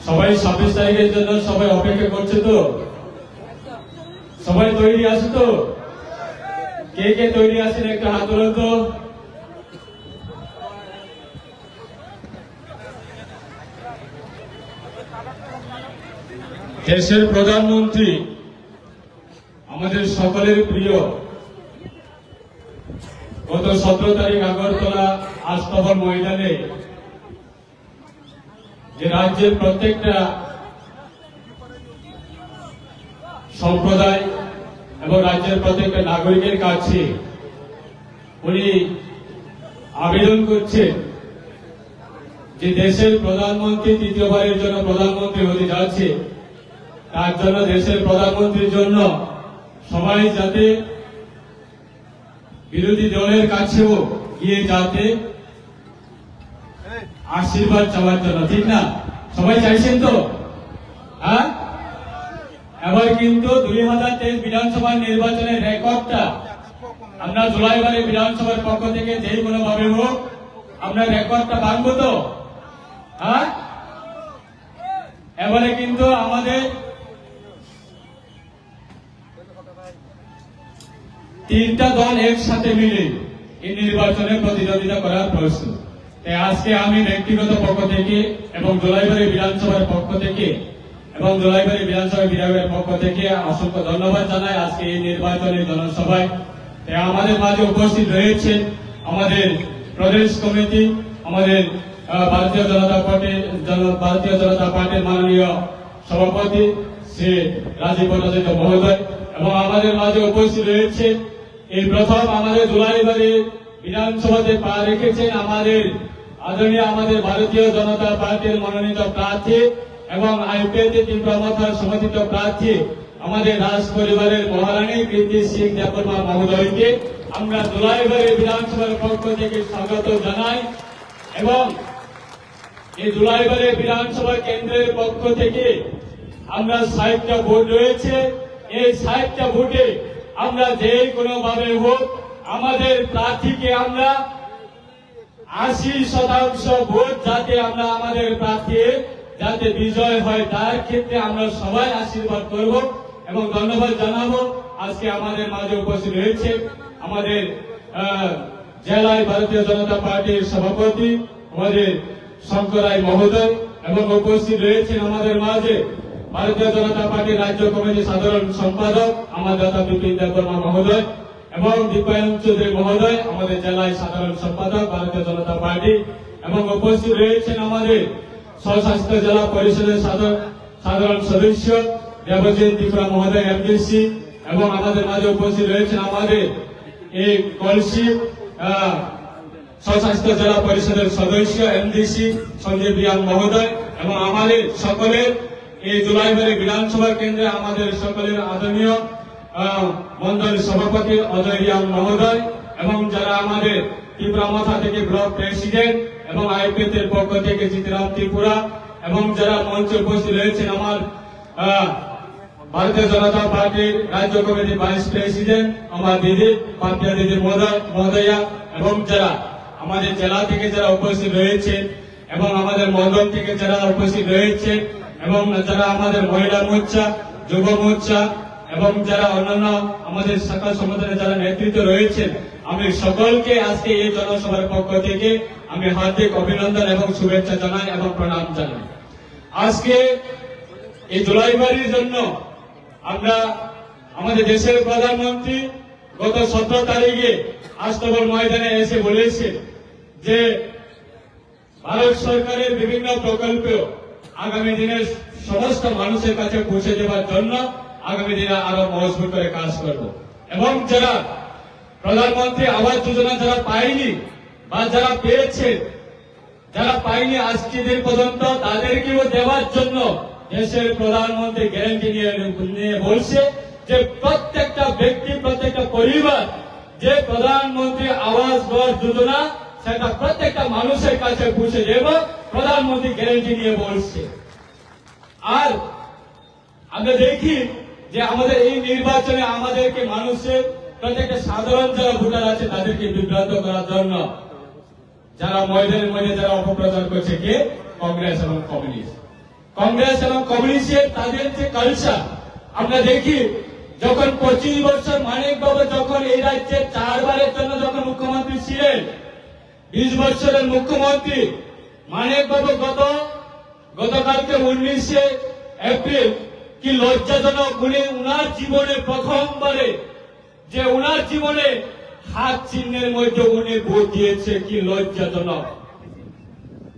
সবাই 26 তারিখের জন্য সবাই অপেক্ষা করছে তো? সবাই তৈরি আছে তো? কে কে তৈরি আছেন একটা হাত তোলেন তো। দেশের প্রধানমন্ত্রী আমাদের সকলের প্রিয় গত 17 তারিখ আগরতলা আস্তবল ময়দানে যে রাজ্যের প্রত্যেকটা সম্প্রদায় এবং রাজ্যের প্রত্যেকটা নাগরিকের কাছে উনি আবেদন করছেন যে দেশের প্রধানমন্ত্রী তৃতীয়বারের জন্য প্রধানমন্ত্রী হতে যাচ্ছে, তার জন্য দেশের প্রধানমন্ত্রীর জন্য সবাই যাতে বিরোধী দলের কাছেও গিয়ে যাতে আশীর্বাদ চাওয়ার জন্য, ঠিক না? সবাই চাইছেন তো? হ্যাঁ, এবার কিন্তু 2023 বিধানসভা নির্বাচনের রেকর্ডটা আমরা জুলাইবারে বিধানসভার পক্ষ থেকে যেই কোনো ভাবে হোক আমরা রেকর্ডটা ভাঙবো তো? হ্যাঁ, এবারে কিন্তু আমাদের 3টা দল একসাথে মিলে এই নির্বাচনে প্রতিদ্বন্দ্বিতা করার প্রস্তুত। আজকে আমি ব্যক্তিগত পক্ষ থেকে এবং জুলাইবাড়ি বিধানসভার পক্ষ থেকে এবং জুলাইবাড়ি বিধানসভা বিভাগের পক্ষ থেকে অসংখ্য ধন্যবাদ জানাই আজকে এই নির্বাচনের জনসভায়। আমাদের মাঝে উপস্থিত রয়েছে আমাদের প্রদেশ কমিটি, আমাদের ভারতীয় জনতা পার্টির মাননীয় সভাপতি শ্রী রাজীব ভট্টাচার্য মহোদয়, এবং আমাদের মাঝে উপস্থিত রয়েছে এই প্রথম আমাদের জুলাইবাড়ি বিধানসভাতে পা রেখেছেন আমাদের আদরণীয় আমাদের ভারতীয় জনতা পার্টির মনোনীত প্রার্থী এবং আইপিএতে ত্রিপুরা সমর্থিত প্রার্থী আমাদের রাজ পরিবারের মহারানী কীর্তি সিং দেববর্মা মহোদয়কে আমরা জুলাইবাড়ি বিধানসভার পক্ষ থেকে স্বাগত জানাই। এবং এই জুলাইবাড়ি বিধানসভা কেন্দ্রের পক্ষ থেকে আমরা 60টা ভোট রয়েছে, এই 60টা ভোটে আমরা যে কোনো ভাবে হোক আমাদের প্রার্থীকে আমরা 80% ভোট যাতে আমরা আমাদের প্রার্থী যাতে বিজয় হয় তার ক্ষেত্রে আমরা সবাই আশীর্বাদ করব এবং ধন্যবাদ জানাবো। আজকে আমাদের মাঝে উপস্থিত রয়েছে আমাদের জেলায় ভারতীয় জনতা পার্টির সভাপতি আমাদের শঙ্কর রায় মহোদয়, এবং উপস্থিত রয়েছেন আমাদের মাঝে ভারতীয় জনতা পার্টির রাজ্য কমিটির সাধারণ সম্পাদক আমাদের দাদা বিপিন দেববর্মা মহোদয় এবং দীপায়ন চৌধুরী মহোদয় আমাদের জেলায় সাধারণ সম্পাদক ভারতীয় জনতা পার্টি, এবং উপস্থিত রয়েছেন আমাদের স্বশাসিত জেলা পরিষদের সাধারণ সদস্য দেবজিৎ ত্রিপুরা মহোদয় এমডিসি, এবং আমাদের মাঝে উপস্থিত রয়েছেন আমাদের এই কলসি স্বশাসিত জেলা পরিষদের সদস্য এমডিসি সঞ্জীব রিয়াং মহোদয়, এবং আমাদের সকলের এই জুলাইবাড়ি বিধানসভা কেন্দ্রে আমাদের সকলের আদরণীয় মন্ডল সভাপতি অজয় রিয়াং মহোদয়, এবং যারা আমাদের ত্রিপুরা মাথা থেকে ব্লক প্রেসিডেন্ট এবং আইপিএর পক্ষ থেকে জিতরাম ত্রিপুরা, এবং যারা মঞ্চে উপস্থিত রয়েছেন আমার ভারতীয় জনতা পার্টির রাজ্য কমিটির ভাইস প্রেসিডেন্ট আমার দিদি পাপিয়া দিদি মহোদয়া, এবং যারা আমাদের জেলা থেকে যারা উপস্থিত রয়েছে এবং আমাদের মন্ডল থেকে যারা উপস্থিত রয়েছে, এবং যারা আমাদের মহিলা মোর্চা, যুব মোর্চা এবং যারা অন্যান্য আমাদের সকল সম্প্রদায়ের যারা নেতৃত্ব রয়েছেন, আমি সকলকে আজকে এই জনসভার পক্ষ থেকে আমি হার্দিক অভিনন্দন এবং শুভেচ্ছা জানাই এবং প্রণাম জানাই। আজকে এই জুলাইবাড়ির জন্য আমরা আমাদের দেশের প্রধানমন্ত্রী গত 17 তারিখে আস্তবল ময়দানে এসে বলেছেন যে ভারত সরকারের বিভিন্ন প্রকল্প আগামী দিনে সমস্ত মানুষের কাছে পৌঁছে দেওয়ার জন্য আগামী দিনে আরো মজবুত করে কাজ করব, এবং যারা প্রধানমন্ত্রী আবাস যোজনা যারা পায়নি বা যারা পেয়েছে যারা পায়নি আজকে দিন পর্যন্ত তাদেরকেও দেওয়ার জন্য দেশের প্রধানমন্ত্রী গ্যারান্টি নিয়ে বলছে যে প্রত্যেকটা ব্যক্তি প্রত্যেকটা পরিবার যে প্রধানমন্ত্রী আবাস যোজনা সেটা প্রত্যেকটা মানুষের কাছে পৌঁছে দেব প্রধানমন্ত্রী গ্যারান্টি নিয়ে বলছে। আর আমরা দেখি যে আমাদের এই নির্বাচনে আমাদেরকে মানুষের প্রত্যেকটা সাধারণ যারা ভোটার আছে তাদেরকে বিভ্রান্ত করার জন্য যারা ময়দানের মধ্যে যারা অপপ্রচার করছে কে? কংগ্রেস এবং কমিউনিস্ট। কংগ্রেস এবং কমিউনিস্টের তাদের যে কালচার আমরা দেখি, যখন 25 বছর মানিক বাবু যখন এই রাজ্যে 4 বারের জন্য যখন মুখ্যমন্ত্রী ছিলেন, 20 বছরের মুখ্যমন্ত্রী মানিক বাবু গতকালকে 19 এপ্রিল কি লজ্জাজনক, উনি উনার জীবনে প্রথমবারে যে উনার জীবনে হাত চিহ্নের মধ্যে উনি ভোট দিয়েছে, কি লজ্জাজনক।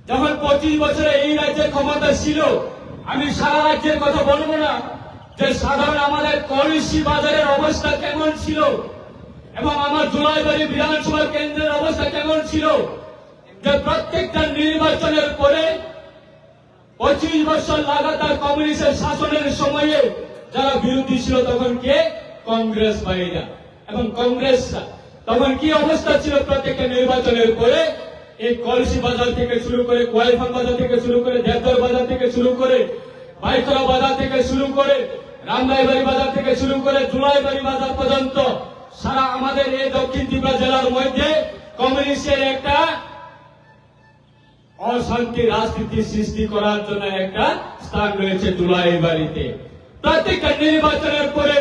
যখন 25 বছরে এই রাজ্যের ক্ষমতা ছিল, আমি সারা রাজ্যের কথা বলবো না, যে সাধারণ আমাদের কলসি বাজারের অবস্থা কেমন ছিল এবং আমার জুলাইবাড়ি বিধানসভা কেন্দ্রের অবস্থা কেমন ছিল, যে প্রত্যেকটা নির্বাচনের পরে 25 বছর লাগাতার কমিউনিস্টের শাসনের সময়ে যারা বিরোধী ছিল তখন কে? কংগ্রেস ভাইরা এবং কংগ্রেসরা। তখন কি অবস্থা ছিল? প্রত্যেকটা নির্বাচনের পরে এই কলসি বাজার থেকে শুরু করে, কোয়াইফান বাজার থেকে শুরু করে, দেবদর বাজার থেকে শুরু করে, বাইকরা বাজার থেকে শুরু করে, রামরাইবাড়ি বাজার থেকে শুরু করে, জুলাইবাড়ি বাজার পর্যন্ত সারা আমাদের এই দক্ষিণ ত্রিপুরা জেলার মধ্যে কমিউনিস্টের একটা অশান্তি রাজনীতি সৃষ্টি করার জন্য একটা স্থান রয়েছে জুলাইবাড়িতে। প্রত্যেকটা নির্বাচনের পরে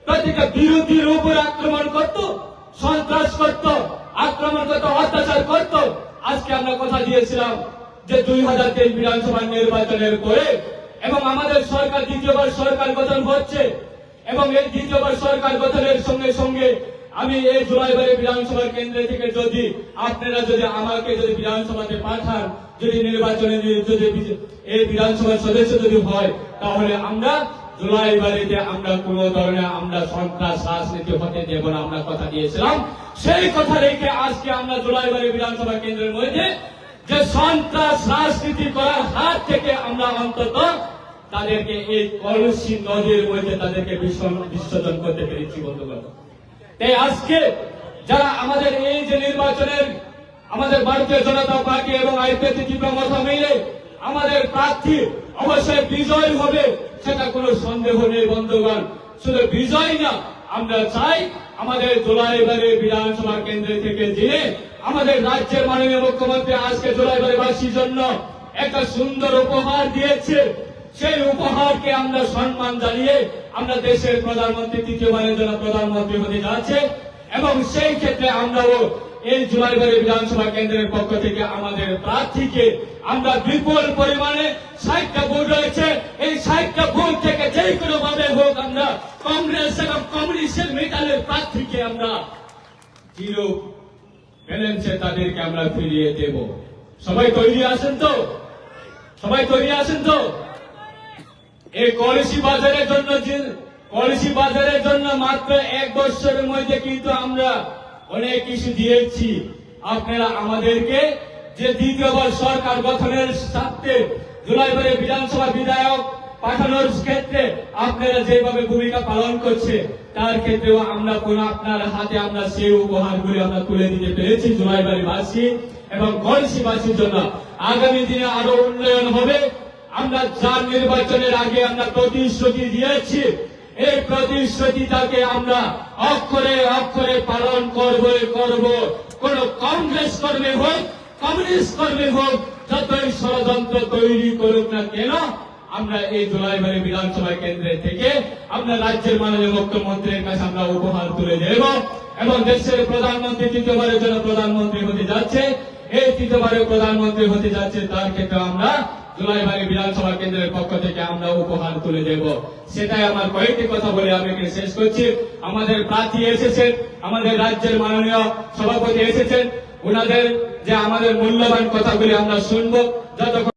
প্রত্যেকটা বিরোধীর উপর আক্রমণ করত, সন্ত্রাস করত, আক্রমণ করত, অত্যাচার করত। আজকে আমরা কথা দিয়েছিলাম যে 2023 বিধানসভা নির্বাচনের পরে এবং আমাদের সরকার দ্বিতীয়বার সরকার গঠন হচ্ছে এবং এই দ্বিতীয়বার সরকার গঠনের সঙ্গে সঙ্গে আমি এই জুলাইবাড়ি বিধানসভা কেন্দ্র থেকে যদি আপনারা যদি আমাকে যদি বিধানসভাতে পাঠান, যদি নির্বাচনে যদি এই বিধানসভার সদস্য যদি হয়, তাহলে আমরা জুলাইবাড়িতে আমরা কোন ধরনের আমরা সন্ত্রাস রাজনীতি হতে দেব না, আমরা কথা দিয়েছিলাম। সেই কথা রেখে আজকে আমরা জুলাইবাড়ি বিধানসভা কেন্দ্রের মধ্যে যে সন্ত্রাস রাজনীতি করার হাত থেকে আমরা অন্তত তাদেরকে এই কলসি নদীর মধ্যে তাদেরকে বিসর্জন করতে পেরেছি বন্ধুগণ। তাই আজকে যারা আমাদের এই যে নির্বাচনের আমাদের ভারতীয় জনতা পার্টি এবং আইপিএফটি ত্রিপুরা মথা মিলে আমাদের প্রার্থী অবশ্যই বিজয় হবে, সেটা কোনো সন্দেহ নেই বন্ধুগণ। শুধু বিজয় না, আমরা চাই আমাদের জুলাইবাড়ি বিধানসভা কেন্দ্র থেকে যিনি আমাদের রাজ্যের মাননীয় মুখ্যমন্ত্রী আজকে জুলাইবাড়িবাসীর জন্য একটা সুন্দর উপহার দিয়েছে, সেই উপহারকে আমরা সম্মান জানিয়ে আমরা দেশের প্রধানমন্ত্রী তৃতীয়বারের জন্য প্রধানমন্ত্রী হতে যাচ্ছে এবং সেই ক্ষেত্রে আমরাও এই জুলাইবাড়ি বিধানসভা কেন্দ্রের পক্ষ থেকে আমাদের প্রার্থীকে আমরা বিপুল পরিমাণে 60টা ভোট রয়েছে, এই 60টা ভোট থেকে যে কোনো ভাবে হোক আমরা কংগ্রেস এবং কমিউনিস্টের মেটালের প্রার্থীকে আমরা জিরো ব্যালেন্সে তাদেরকে আমরা ফিরিয়ে দেব। সবাই তৈরি আছেন তো? সবাই তৈরি আছেন তো? এই কলসি বাজারের জন্য মাত্র 1 বছরের মধ্যে কিন্তু আমরা অনেক কিছু দিয়েছি। আপনারা আমাদেরকে যে দ্বিতীয়বার সরকার গঠনের স্বার্থে জুলাইবাড়ি বিধানসভা বিধায়ক পাঠানোর ক্ষেত্রে আপনারা যেভাবে ভূমিকা পালন করছে, তার ক্ষেত্রেও আমরা কোন আপনার হাতে আমরা সেই উপহারগুলি আমরা তুলে দিতে পেরেছি জুলাইবাড়িবাসী এবং কলসিবাসীর জন্য। আগামী দিনে আরো উন্নয়ন হবে। আমরা যার নির্বাচনের আগে আমরা প্রতিশ্রুতি দিয়েছি, এই প্রতিশ্রুতিটাকে আমরা অক্ষরে অক্ষরে পালন করব। কোন কংগ্রেস কর্মী হোক, কমিউনিস্ট কর্মী হোক, যতই ষড়যন্ত্র তৈরি করুক না কেন, আমরা এই জুলাইবাড়ি বিধানসভা কেন্দ্র থেকে আমরা রাজ্যের মাননীয় মুখ্যমন্ত্রীর কাছে আমরা উপহার তুলে দেব এবং দেশের প্রধানমন্ত্রী তৃতীয়বারের জন্য প্রধানমন্ত্রী হতে যাচ্ছে, এই তৃতীয়বারের প্রধানমন্ত্রী হতে যাচ্ছে, তার ক্ষেত্রে আমরা জুলাইবাড়ি বিধানসভা কেন্দ্রের পক্ষ থেকে আমরা উপহার তুলে দেব। সেটাই আমার কয়েকটি কথা বলে আমি শেষ করছি। আমাদের প্রার্থী এসেছেন, আমাদের রাজ্যের মাননীয় সভাপতি এসেছেন, ওনাদের যে আমাদের মূল্যবান কথাগুলি আমরা শুনবো। যতক্ষণ